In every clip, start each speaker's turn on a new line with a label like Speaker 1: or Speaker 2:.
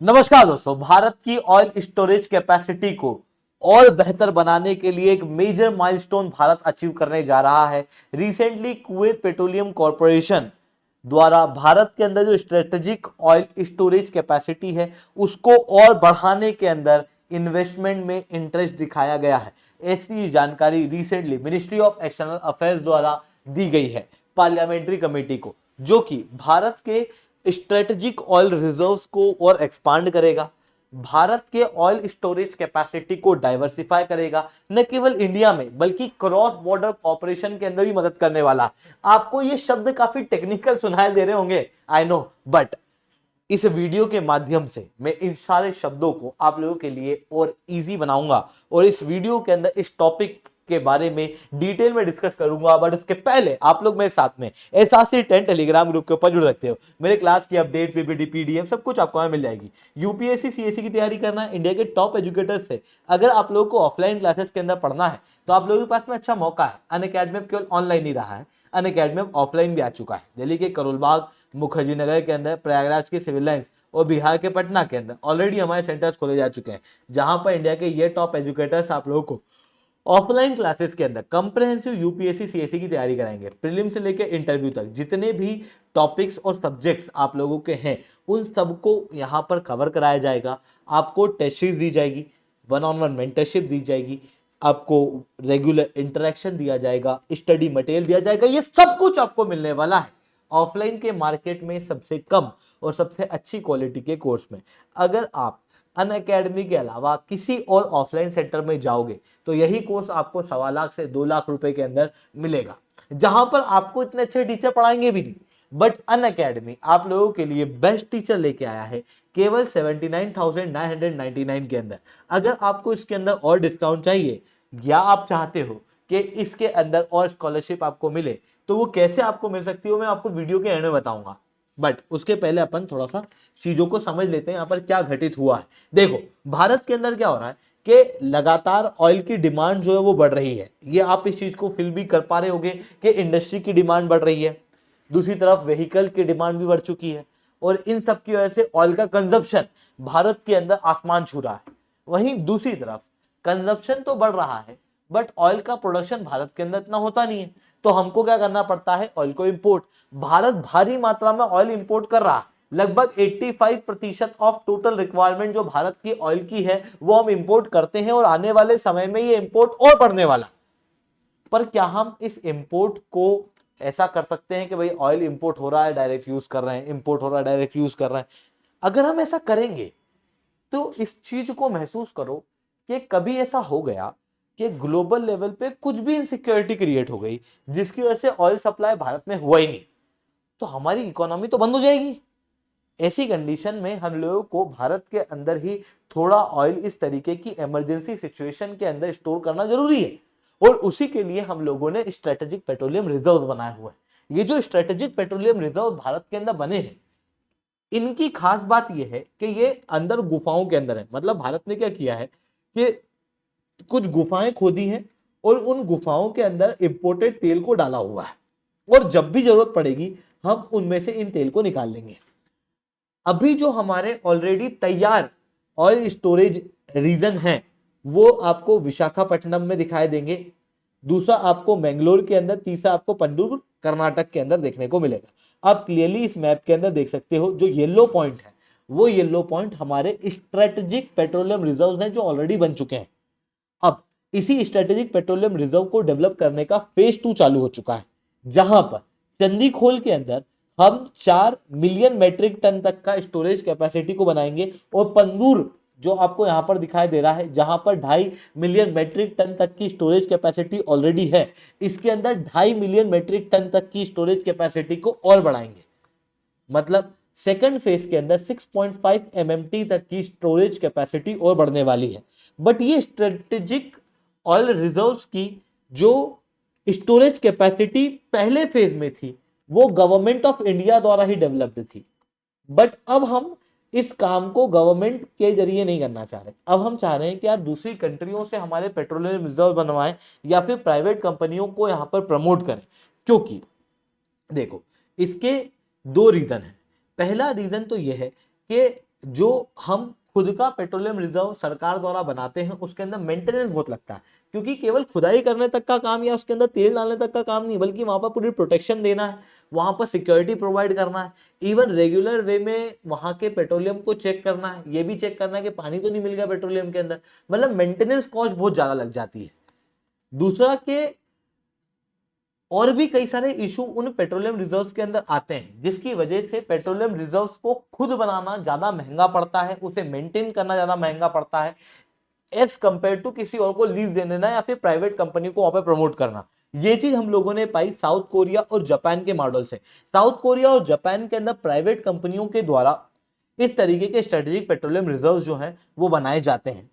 Speaker 1: नमस्कार दोस्तों, भारत की ऑयल स्टोरेज कैपेसिटी को और बेहतर बनाने के लिए एक मेजर माइलस्टोन भारत अचीव करने जा रहा है। रिसेंटली कुवैत पेट्रोलियम कॉर्पोरेशन द्वारा भारत के अंदर जो स्ट्रेटेजिक ऑयल स्टोरेज कैपेसिटी है उसको और बढ़ाने के अंदर इन्वेस्टमेंट में इंटरेस्ट दिखाया गया है। ऐसी जानकारी recently ministry of external affairs द्वारा दी गई है पार्लियामेंट्री कमेटी को, जो कि भारत के स्ट्रेटेजिक ऑयल रिजर्व्स को और एक्सपांड करेगा, भारत के ऑयल स्टोरेज कैपेसिटी को डाइवर्सिफाई करेगा, न केवल इंडिया में बल्कि क्रॉस बॉर्डर कॉपरेशन के अंदर भी मदद करने वाला। आपको ये शब्द काफी टेक्निकल सुनाई दे रहे होंगे, आई नो, बट इस वीडियो के माध्यम से मैं इन सारे शब्दों को आप लोगों के लिए और इजी बनाऊंगा और इस वीडियो के अंदर इस टॉपिक के बारे में डिटेल में डिस्कस करूंगा। बट उसके पहले आप लोग मेरे साथ में SRC10 टेलीग्राम ग्रुप के ऊपर जुड़ सकते हो। मेरे क्लास की अपडेट, पीपीटी, पीडीएफ सब कुछ आपको मिल जाएगी। यूपीएससी सीएससी की तैयारी करना है, इंडिया के टॉप एजुकेटर्स से अगर आप लोगों को ऑफलाइन क्लासेस के अंदर पढ़ना है तो आप लोगों के पास में अच्छा मौका है। अनअकैडमी केवल ऑनलाइन ही रहा है, अनअकैडमी ऑफलाइन भी आ चुका है। दिल्ली के करोलबाग, मुखर्जी नगर के अंदर, प्रयागराज के सिविल लाइंस और बिहार के पटना के अंदर ऑलरेडी हमारे सेंटर्स खोले जा चुके हैं, जहां पर इंडिया के ये टॉप एजुकेटर्स आप लोगों को ऑफलाइन क्लासेस के अंदर कंप्रहेंसिव यूपीएससी सीएससी की तैयारी कराएंगे। प्रीलिम से लेकर इंटरव्यू तक जितने भी टॉपिक्स और सब्जेक्ट्स आप लोगों के हैं उन सबको यहां पर कवर कराया जाएगा। आपको टेस्ट सीरीज दी जाएगी, वन ऑन वन मेंटरशिप दी जाएगी, आपको रेगुलर इंटरेक्शन दिया जाएगा, स्टडी मटेरियल दिया जाएगा। ये सब कुछ आपको मिलने वाला है ऑफलाइन के मार्केट में सबसे कम और सबसे अच्छी क्वालिटी के कोर्स में। अगर आप अनअकैडमी के अलावा किसी और ऑफलाइन सेंटर में जाओगे तो यही कोर्स आपको 1.25 से 2 लाख रुपए के अंदर मिलेगा, जहां पर आपको इतने अच्छे टीचर पढ़ाएंगे भी नहीं। बट अनअकैडमी आप लोगों के लिए बेस्ट टीचर लेके आया है केवल 79,999 के अंदर। अगर आपको इसके अंदर और डिस्काउंट चाहिए या आप चाहते हो कि इसके अंदर और स्कॉलरशिप आपको मिले तो वो कैसे आपको मिल सकती है, मैं आपको वीडियो के एंड में बताऊंगा। बट उसके पहले अपन थोड़ा सा चीजों को समझ लेते हैं यहाँ पर क्या घटित हुआ है। देखो, भारत के अंदर क्या हो रहा है कि लगातार ऑयल की डिमांड जो है वो बढ़ रही है। ये आप इस चीज को फील भी कर पा रहे होंगे कि इंडस्ट्री की डिमांड बढ़ रही है, दूसरी तरफ व्हीकल की डिमांड भी बढ़ चुकी है और इन सब की वजह से ऑयल का कंजप्शन भारत के अंदर आसमान छू रहा है। वहीं दूसरी तरफ कंजप्शन तो बढ़ रहा है बट ऑयल का प्रोडक्शन भारत के अंदर इतना होता नहीं है, तो हमको क्या करना पड़ता है, ऑयल को इंपोर्ट। भारत भारी मात्रा में ऑयल इंपोर्ट कर रहा है, लगभग 85% ऑफ टोटल रिक्वायरमेंट जो भारत की ऑयल की है वो हम इंपोर्ट करते हैं और आने वाले समय में ये इंपोर्ट और बढ़ने वाला। पर क्या हम इस इंपोर्ट को ऐसा कर सकते हैं कि भाई ऑयल इंपोर्ट हो रहा है डायरेक्ट यूज कर रहे हैं, इंपोर्ट हो रहा है डायरेक्ट यूज कर रहे हैं? अगर हम ऐसा करेंगे तो इस चीज को महसूस करो कि कभी ऐसा हो गया कि ग्लोबल लेवल पे कुछ भी इनसिक्योरिटी क्रिएट हो गई जिसकी वजह से ऑयल सप्लाई भारत में हुआ ही नहीं, तो हमारी इकोनॉमी तो बंद हो जाएगी। ऐसी कंडीशन में हम लोगों को भारत के अंदर ही थोड़ा ऑयल इस तरीके की इमरजेंसी सिचुएशन के अंदर स्टोर करना जरूरी है और उसी के लिए हम लोगों ने स्ट्रेटेजिक पेट्रोलियम रिजर्व बनाए हुए हैं। ये जो स्ट्रेटेजिक पेट्रोलियम रिजर्व भारत के अंदर बने हैं, इनकी खास बात यह है कि ये अंदर गुफाओं के अंदर है। मतलब भारत ने क्या किया है कि कुछ गुफाएं खोदी हैं और उन गुफाओं के अंदर इंपोर्टेड तेल को डाला हुआ है और जब भी जरूरत पड़ेगी हम उनमें से इन तेल को निकाल लेंगे। अभी जो हमारे ऑलरेडी तैयार ऑयल स्टोरेज रीजन है वो आपको विशाखापट्टनम में दिखाई देंगे, दूसरा आपको मैंगलोर के अंदर, तीसरा आपको पंडुर कर्नाटक के अंदर देखने को मिलेगा। आप क्लियरली इस मैप के अंदर देख सकते हो जो येलो पॉइंट है वो येलो पॉइंट हमारे स्ट्रेटेजिक पेट्रोलियम रिजर्व हैं जो ऑलरेडी बन चुके हैं। अब इसी स्ट्रेटेजिक पेट्रोलियम रिजर्व को डेवलप करने का फेज 2 चालू हो चुका है, जहां पर चंदीखोल के अंदर हम 4 मिलियन मेट्रिक टन तक का स्टोरेज कैपेसिटी को बनाएंगे और पंदूर जो आपको यहां पर दिखाई दे रहा है जहां पर 2.5 मिलियन मेट्रिक टन तक की स्टोरेज कैपेसिटी ऑलरेडी है, इसके अंदर 2.5 मिलियन मेट्रिक टन तक की स्टोरेज कैपेसिटी को और बढ़ाएंगे। मतलब सेकंड फेज के अंदर 6.5 MMT तक की स्टोरेज कैपेसिटी और बढ़ने वाली है। बट ये स्ट्रेटेजिक ऑयल रिजर्व्स की जो स्टोरेज कैपेसिटी पहले फेज में थी वो गवर्नमेंट ऑफ इंडिया द्वारा ही डेवलप्ड थी। बट अब हम इस काम को गवर्नमेंट के जरिए नहीं करना चाह रहे, अब हम चाह रहे हैं कि यार दूसरी कंट्रियों से हमारे पेट्रोलियम रिजर्व बनवाएं या फिर प्राइवेट कंपनियों को यहां पर प्रमोट करें। क्योंकि देखो, इसके 2 रीजन है। पहला रीजन तो यह है कि जो हम खुद का पेट्रोलियम रिजर्व सरकार द्वारा बनाते हैं उसके अंदर मेंटेनेंस बहुत लगता है, क्योंकि केवल खुदाई करने तक का काम या उसके अंदर तेल डालने तक का काम नहीं, बल्कि वहां पर पूरी प्रोटेक्शन देना है, वहां पर सिक्योरिटी प्रोवाइड करना है, इवन रेगुलर वे में वहां के पेट्रोलियम को चेक करना है, ये भी चेक करना है कि पानी तो नहीं मिल गया पेट्रोलियम के अंदर। मतलब मेंटेनेंस कॉस्ट बहुत ज्यादा लग जाती है। दूसरा के और भी कई सारे इशू उन पेट्रोलियम रिजर्व्स के अंदर आते हैं, जिसकी वजह से पेट्रोलियम रिजर्व्स को खुद बनाना ज्यादा महंगा पड़ता है, उसे मेंटेन करना ज्यादा महंगा पड़ता है एज कंपेयर टू किसी और को लीज दे देना या फिर प्राइवेट कंपनी को वहां पे प्रमोट करना। ये चीज हम लोगों ने पाई साउथ कोरिया और जापान के मॉडल से। साउथ कोरिया और जापान के अंदर प्राइवेट कंपनियों के द्वारा इस तरीके के स्ट्रेटेजिक पेट्रोलियम रिजर्व जो हैं वो बनाए जाते हैं,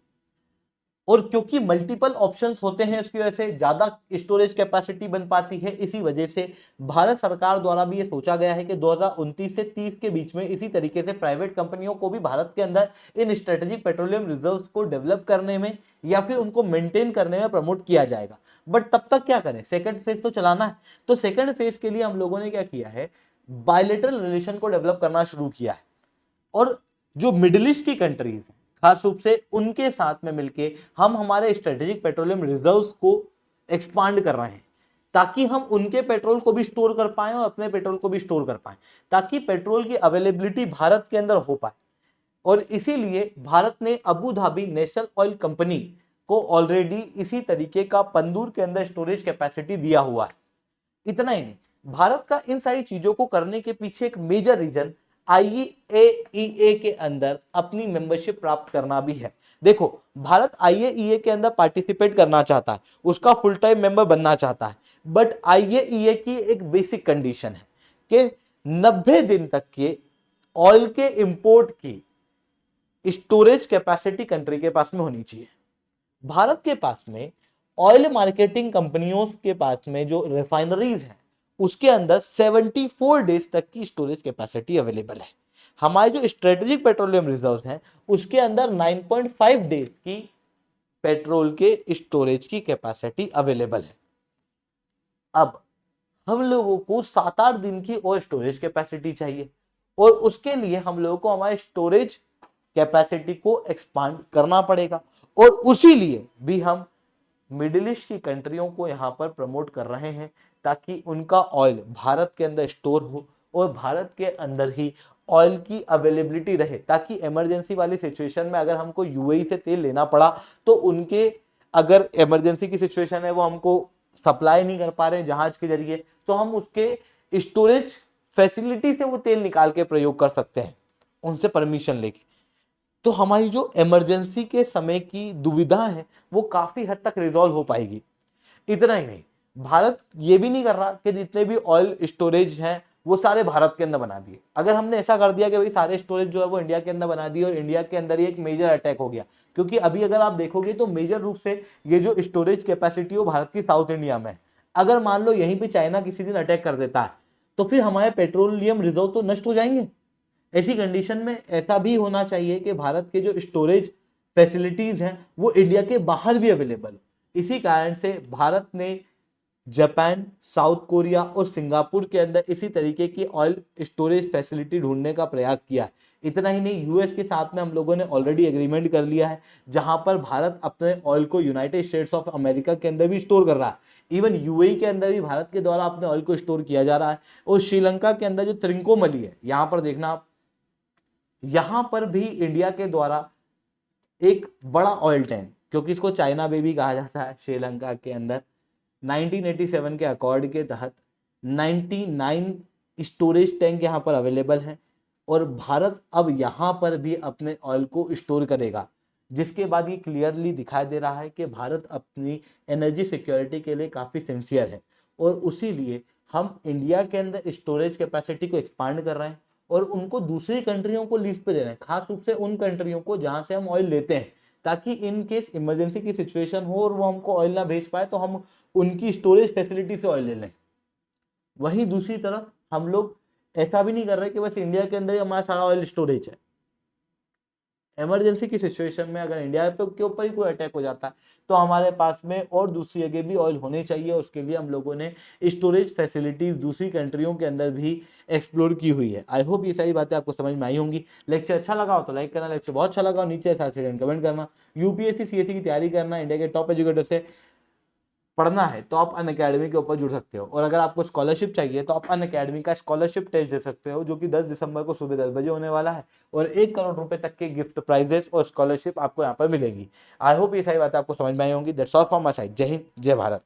Speaker 1: और क्योंकि मल्टीपल ऑप्शंस होते हैं इसकी वजह से ज्यादा स्टोरेज कैपेसिटी बन पाती है। इसी वजह से भारत सरकार द्वारा भी ये सोचा गया है कि 2029 से 30 के बीच में इसी तरीके से प्राइवेट कंपनियों को भी भारत के अंदर इन स्ट्रेटेजिक पेट्रोलियम रिजर्व्स को डेवलप करने में या फिर उनको मेंटेन करने में प्रमोट किया जाएगा। बट तब तक क्या करें, सेकंड फेज तो चलाना है। तो सेकंड फेज के लिए हम लोगों ने क्या किया है, बायलेटरल रिलेशन को डेवलप करना शुरू किया है, और जो मिडिल ईस्ट की कंट्रीज हैं खास रूप से उनके साथ में मिलके हम हमारे स्ट्रेटेजिक पेट्रोलियम रिजर्व्स को एक्सपांड कर रहे हैं, ताकि हम उनके पेट्रोल को भी स्टोर कर पाएं और अपने पेट्रोल को भी स्टोर कर पाएं, ताकि पेट्रोल की अवेलेबिलिटी भारत के अंदर हो पाए। और इसीलिए भारत ने Abu Dhabi national oil company को ऑलरेडी इसी तरीके का पंदूर के अंदर स्टोरेज कैपेसिटी दिया हुआ है। इतना ही नहीं, भारत का इन सारी चीजों को करने के पीछे एक मेजर रीजन आईएईए के अंदर अपनी मेंबरशिप प्राप्त करना भी है। देखो, भारत आईएईए के अंदर पार्टिसिपेट करना चाहता है, उसका फुल टाइम मेंबर बनना चाहता है, बट आईएईए की एक बेसिक कंडीशन है कि 90 दिन तक के ऑयल के इंपोर्ट की स्टोरेज कैपेसिटी कंट्री के पास में होनी चाहिए। भारत के पास में ऑयल मार्केटिंग कंपनियों के पास में जो रिफाइनरीज हैं उसके अंदर 74 डेज तक की स्टोरेज कैपेसिटी अवेलेबल है। हमारे जो स्ट्रेटेजिक पेट्रोलियम रिजर्व्स हैं उसके अंदर 9.5 डेज की पेट्रोल के स्टोरेज की कैपेसिटी अवेलेबल है। अब हम लोगों को 7-8 दिन की और स्टोरेज कैपेसिटी चाहिए, और उसके लिए हम लोगों को हमारे स्टोरेज कैपेसिटी को एक्सपांड करना पड़ेगा, और उसी लिए भी हम मिडिल ईस्ट की कंट्रियों को यहां पर प्रमोट कर रहे हैं, ताकि उनका ऑयल भारत के अंदर स्टोर हो और भारत के अंदर ही ऑयल की अवेलेबिलिटी रहे, ताकि इमरजेंसी वाली सिचुएशन में अगर हमको यूएई से तेल लेना पड़ा तो उनके अगर इमरजेंसी की सिचुएशन है वो हमको सप्लाई नहीं कर पा रहे हैं जहाज के जरिए, तो हम उसके स्टोरेज फैसिलिटी से वो तेल निकाल के प्रयोग कर सकते हैं उनसे परमिशन लेके। तो हमारी जो इमरजेंसी के समय की दुविधा है वो काफी हद तक रिजॉल्व हो पाएगी। इतना ही नहीं, भारत ये भी नहीं कर रहा कि जितने भी ऑयल स्टोरेज हैं वो सारे भारत के अंदर बना दिए। अगर हमने ऐसा कर दिया कि भाई सारे स्टोरेज जो है वो इंडिया के अंदर बना दिए और इंडिया के अंदर ही एक मेजर अटैक हो गया, क्योंकि अभी अगर आप देखोगे तो मेजर रूप से ये जो स्टोरेज कैपेसिटी हो भारत की साउथ इंडिया में है। अगर मान लो यहीं पे चाइना किसी दिन अटैक कर देता है तो फिर हमारे पेट्रोलियम रिजर्व तो नष्ट हो जाएंगे। ऐसी कंडीशन में ऐसा भी होना चाहिए कि भारत के जो स्टोरेज फैसिलिटीज हैं वो इंडिया के बाहर भी अवेलेबल हो। इसी कारण से भारत ने जापान, साउथ कोरिया और सिंगापुर के अंदर इसी तरीके की ऑयल स्टोरेज फैसिलिटी ढूंढने का प्रयास किया है। इतना ही नहीं, यूएस के साथ में हम लोगों ने ऑलरेडी एग्रीमेंट कर लिया है, जहां पर भारत अपने ऑयल को यूनाइटेड स्टेट्स ऑफ अमेरिका के अंदर भी स्टोर कर रहा है। इवन यूएई के अंदर भी भारत के द्वारा अपने ऑयल को स्टोर किया जा रहा है। और श्रीलंका के अंदर जो त्रिंकोमली है, यहां पर देखना आप, यहां पर भी इंडिया के द्वारा एक बड़ा ऑयल टैंक, क्योंकि इसको चाइना बेबी कहा जाता है, श्रीलंका के अंदर 1987 के अकॉर्ड के तहत 99 स्टोरेज टैंक यहां पर अवेलेबल हैं, और भारत अब यहां पर भी अपने ऑयल को स्टोर करेगा, जिसके बाद ये क्लियरली दिखाई दे रहा है कि भारत अपनी एनर्जी सिक्योरिटी के लिए काफ़ी सिंसियर है। और उसी लिए हम इंडिया के अंदर स्टोरेज कैपेसिटी को एक्सपांड कर रहे हैं और उनको दूसरी कंट्रियों को लीज पे दे रहे हैं, खास रूप से उन कंट्रियों को जहां से हम ऑयल लेते हैं, ताकि इन केस इमरजेंसी की सिचुएशन हो और वो हमको ऑयल ना भेज पाए तो हम उनकी स्टोरेज फैसिलिटी से ऑयल ले लें। वहीं दूसरी तरफ हम लोग ऐसा भी नहीं कर रहे कि बस इंडिया के अंदर ही हमारा सारा ऑयल स्टोरेज है। इमरजेंसी की सिचुएशन में अगर इंडिया के ऊपर ही कोई अटैक हो जाता है तो हमारे पास में और दूसरी जगह भी ऑयल होने चाहिए। उसके लिए हम लोगों ने स्टोरेज फैसिलिटीज दूसरी कंट्रियों के अंदर भी एक्सप्लोर की हुई है। आई होप ये सारी बातें आपको समझ में आई होंगी। लेक्चर अच्छा लगा हो तो लाइक करना, लेक्चर बहुत अच्छा लगा हो नीचे कमेंट करना। यूपीएससी सीएससी की तैयारी करना, इंडिया के टॉप एजुकेटर से पढ़ना है तो आप अनअकैडमी के ऊपर जुड़ सकते हो। और अगर आपको स्कॉलरशिप चाहिए तो आप अनअकैडमी का स्कॉलरशिप टेस्ट दे सकते हो, जो कि 10 दिसंबर को सुबह 10 बजे होने वाला है। और 1 करोड़ रुपए तक के गिफ्ट प्राइजेस और स्कॉलरशिप आपको यहाँ पर मिलेगी। आई होप ये सारी बातें आपको समझ में आई होंगी। That's all from my side. जय हिंद, जय भारत।